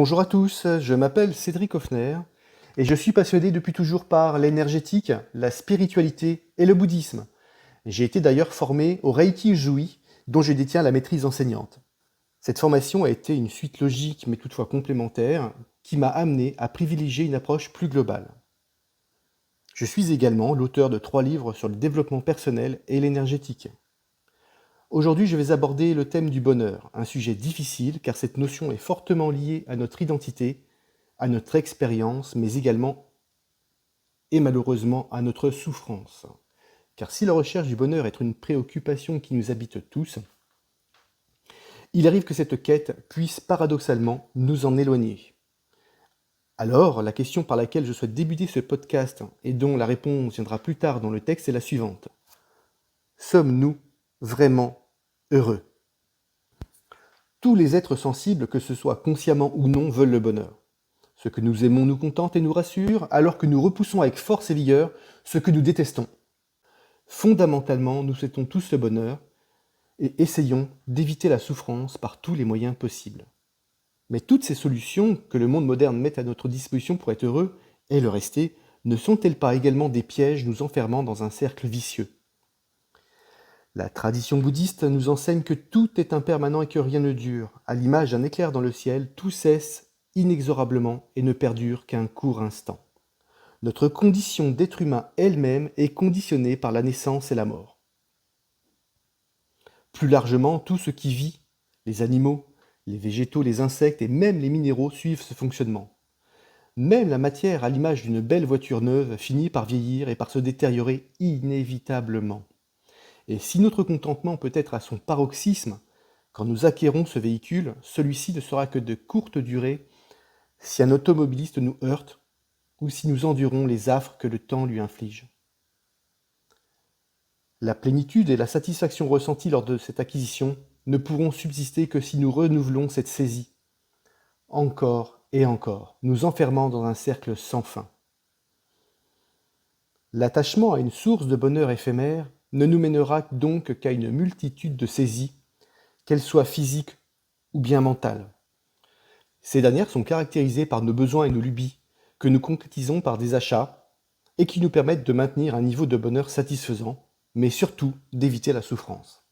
Bonjour à tous, je m'appelle Cédric Hoffner et je suis passionné depuis toujours par l'énergétique, la spiritualité et le bouddhisme. J'ai été d'ailleurs formé au Reiki Usui, dont je détiens la maîtrise enseignante. Cette formation a été une suite logique mais toutefois complémentaire qui m'a amené à privilégier une approche plus globale. Je suis également l'auteur de 3 livres sur le développement personnel et l'énergétique. Aujourd'hui, je vais aborder le thème du bonheur, un sujet difficile car cette notion est fortement liée à notre identité, à notre expérience, mais également et malheureusement à notre souffrance. Car si la recherche du bonheur est une préoccupation qui nous habite tous, il arrive que cette quête puisse paradoxalement nous en éloigner. Alors, la question par laquelle je souhaite débuter ce podcast et dont la réponse viendra plus tard dans le texte est la suivante. Sommes-nous vraiment heureux? Tous les êtres sensibles, que ce soit consciemment ou non, veulent le bonheur. Ce que nous aimons nous contente et nous rassure, alors que nous repoussons avec force et vigueur ce que nous détestons. Fondamentalement, nous souhaitons tous le bonheur et essayons d'éviter la souffrance par tous les moyens possibles. Mais toutes ces solutions que le monde moderne met à notre disposition pour être heureux et le rester, ne sont-elles pas également des pièges nous enfermant dans un cercle vicieux? La tradition bouddhiste nous enseigne que tout est impermanent et que rien ne dure. À l'image d'un éclair dans le ciel, tout cesse inexorablement et ne perdure qu'un court instant. Notre condition d'être humain elle-même est conditionnée par la naissance et la mort. Plus largement, tout ce qui vit, les animaux, les végétaux, les insectes et même les minéraux suivent ce fonctionnement. Même la matière, à l'image d'une belle voiture neuve, finit par vieillir et par se détériorer inévitablement. Et si notre contentement peut être à son paroxysme, quand nous acquérons ce véhicule, celui-ci ne sera que de courte durée si un automobiliste nous heurte ou si nous endurons les affres que le temps lui inflige. La plénitude et la satisfaction ressenties lors de cette acquisition ne pourront subsister que si nous renouvelons cette saisie, encore et encore, nous enfermant dans un cercle sans fin. L'attachement à une source de bonheur éphémère ne nous mènera donc qu'à une multitude de saisies, qu'elles soient physiques ou bien mentales. Ces dernières sont caractérisées par nos besoins et nos lubies, que nous concrétisons par des achats, et qui nous permettent de maintenir un niveau de bonheur satisfaisant, mais surtout d'éviter la souffrance.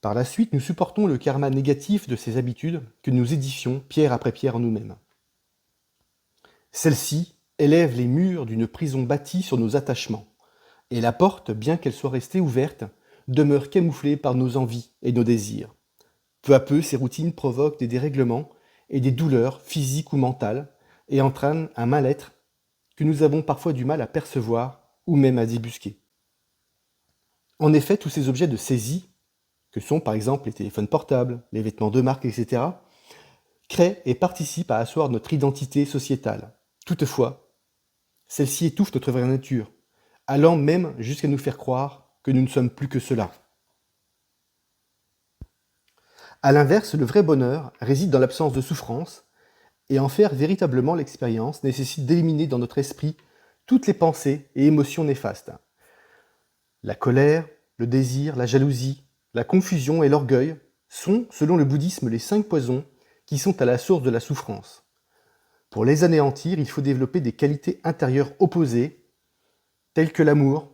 Par la suite, nous supportons le karma négatif de ces habitudes que nous édifions pierre après pierre en nous-mêmes. Celles-ci élèvent les murs d'une prison bâtie sur nos attachements, et la porte, bien qu'elle soit restée ouverte, demeure camouflée par nos envies et nos désirs. Peu à peu, ces routines provoquent des dérèglements et des douleurs physiques ou mentales, et entraînent un mal-être que nous avons parfois du mal à percevoir ou même à débusquer. En effet, tous ces objets de saisie, que sont par exemple les téléphones portables, les vêtements de marque, etc., créent et participent à asseoir notre identité sociétale. Toutefois, celle-ci étouffe notre vraie nature, allant même jusqu'à nous faire croire que nous ne sommes plus que cela. A l'inverse, le vrai bonheur réside dans l'absence de souffrance, et en faire véritablement l'expérience nécessite d'éliminer dans notre esprit toutes les pensées et émotions néfastes. La colère, le désir, la jalousie, la confusion et l'orgueil sont, selon le bouddhisme, les 5 poisons qui sont à la source de la souffrance. Pour les anéantir, il faut développer des qualités intérieures opposées, telles que l'amour,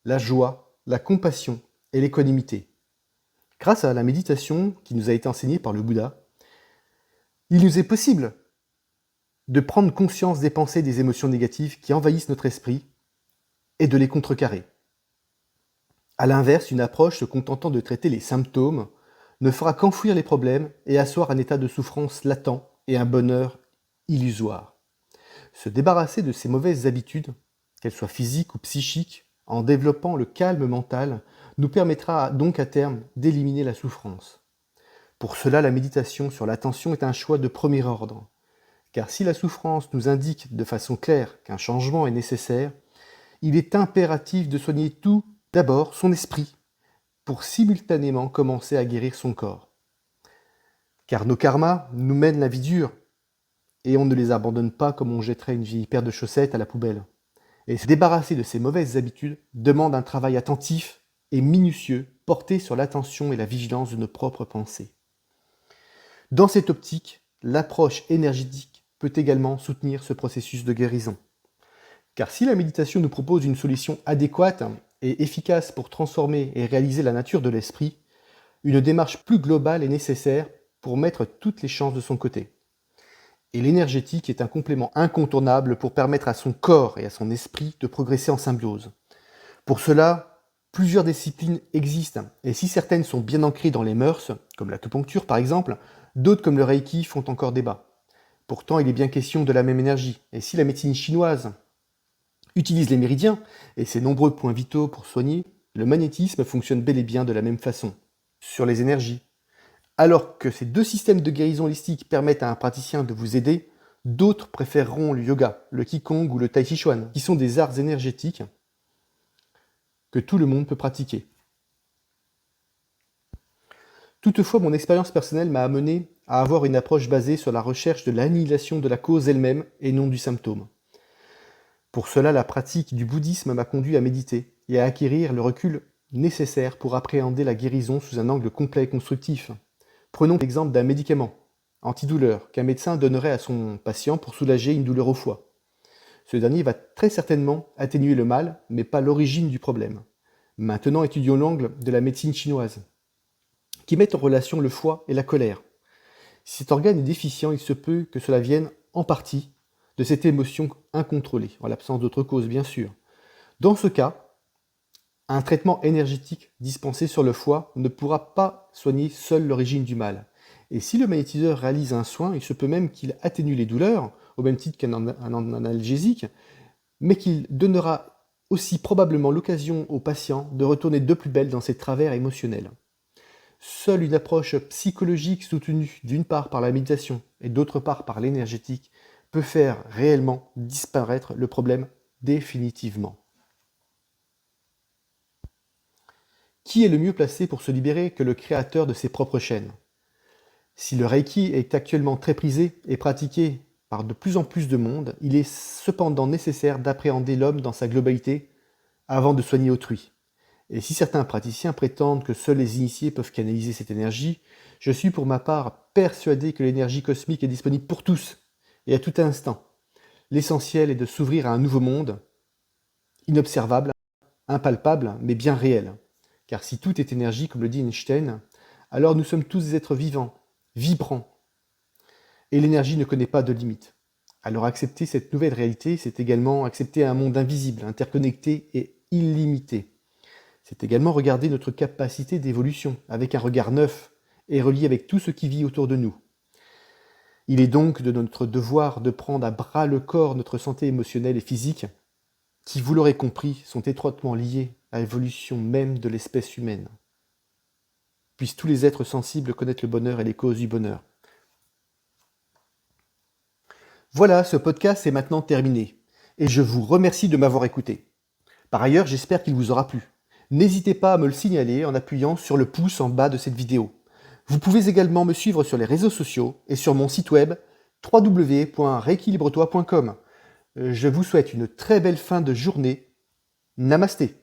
la joie, la compassion et l'équanimité. Grâce à la méditation qui nous a été enseignée par le Bouddha, il nous est possible de prendre conscience des pensées et des émotions négatives qui envahissent notre esprit et de les contrecarrer. A l'inverse, une approche se contentant de traiter les symptômes ne fera qu'enfouir les problèmes et asseoir un état de souffrance latent et un bonheur illusoire. Se débarrasser de ces mauvaises habitudes, qu'elles soient physiques ou psychiques, en développant le calme mental, nous permettra donc à terme d'éliminer la souffrance. Pour cela, la méditation sur l'attention est un choix de premier ordre. Car si la souffrance nous indique de façon claire qu'un changement est nécessaire, il est impératif de soigner tout d'abord son esprit, pour simultanément commencer à guérir son corps. Car nos karmas nous mènent la vie dure, et on ne les abandonne pas comme on jetterait une vieille paire de chaussettes à la poubelle. Et se débarrasser de ces mauvaises habitudes demande un travail attentif et minutieux porté sur l'attention et la vigilance de nos propres pensées. Dans cette optique, l'approche énergétique peut également soutenir ce processus de guérison. Car si la méditation nous propose une solution adéquate et efficace pour transformer et réaliser la nature de l'esprit, une démarche plus globale est nécessaire pour mettre toutes les chances de son côté. Et l'énergétique est un complément incontournable pour permettre à son corps et à son esprit de progresser en symbiose. Pour cela, plusieurs disciplines existent, et si certaines sont bien ancrées dans les mœurs, comme l'acupuncture par exemple, d'autres comme le Reiki font encore débat. Pourtant, il est bien question de la même énergie, et si la médecine chinoise utilise les méridiens et ses nombreux points vitaux pour soigner, le magnétisme fonctionne bel et bien de la même façon, sur les énergies. Alors que ces deux systèmes de guérison holistique permettent à un praticien de vous aider, d'autres préféreront le yoga, le qigong ou le tai chi chuan, qui sont des arts énergétiques que tout le monde peut pratiquer. Toutefois, mon expérience personnelle m'a amené à avoir une approche basée sur la recherche de l'annihilation de la cause elle-même et non du symptôme. Pour cela, la pratique du bouddhisme m'a conduit à méditer et à acquérir le recul nécessaire pour appréhender la guérison sous un angle complet et constructif. Prenons l'exemple d'un médicament antidouleur qu'un médecin donnerait à son patient pour soulager une douleur au foie. Ce dernier va très certainement atténuer le mal, mais pas l'origine du problème. Maintenant, étudions l'angle de la médecine chinoise, qui met en relation le foie et la colère. Si cet organe est déficient, il se peut que cela vienne en partie de cette émotion incontrôlée, en l'absence d'autres causes bien sûr. Dans ce cas, un traitement énergétique dispensé sur le foie ne pourra pas soigner seul l'origine du mal. Et si le magnétiseur réalise un soin, il se peut même qu'il atténue les douleurs, au même titre qu'un analgésique, mais qu'il donnera aussi probablement l'occasion au patient de retourner de plus belle dans ses travers émotionnels. Seule une approche psychologique soutenue d'une part par la méditation et d'autre part par l'énergétique peut faire réellement disparaître le problème définitivement. Qui est le mieux placé pour se libérer que le créateur de ses propres chaînes? Si le Reiki est actuellement très prisé et pratiqué par de plus en plus de monde, il est cependant nécessaire d'appréhender l'homme dans sa globalité avant de soigner autrui. Et si certains praticiens prétendent que seuls les initiés peuvent canaliser cette énergie, je suis pour ma part persuadé que l'énergie cosmique est disponible pour tous et à tout instant. L'essentiel est de s'ouvrir à un nouveau monde, inobservable, impalpable, mais bien réel. Car si tout est énergie, comme le dit Einstein, alors nous sommes tous des êtres vivants, vibrants. Et l'énergie ne connaît pas de limite. Alors accepter cette nouvelle réalité, c'est également accepter un monde invisible, interconnecté et illimité. C'est également regarder notre capacité d'évolution avec un regard neuf et relié avec tout ce qui vit autour de nous. Il est donc de notre devoir de prendre à bras le corps notre santé émotionnelle et physique, qui, vous l'aurez compris, sont étroitement liées à l'évolution même de l'espèce humaine. Puissent tous les êtres sensibles connaître le bonheur et les causes du bonheur. Voilà, ce podcast est maintenant terminé, et je vous remercie de m'avoir écouté. Par ailleurs, j'espère qu'il vous aura plu. N'hésitez pas à me le signaler en appuyant sur le pouce en bas de cette vidéo. Vous pouvez également me suivre sur les réseaux sociaux et sur mon site web www.reikilibre-toi.com. Je vous souhaite une très belle fin de journée. Namasté.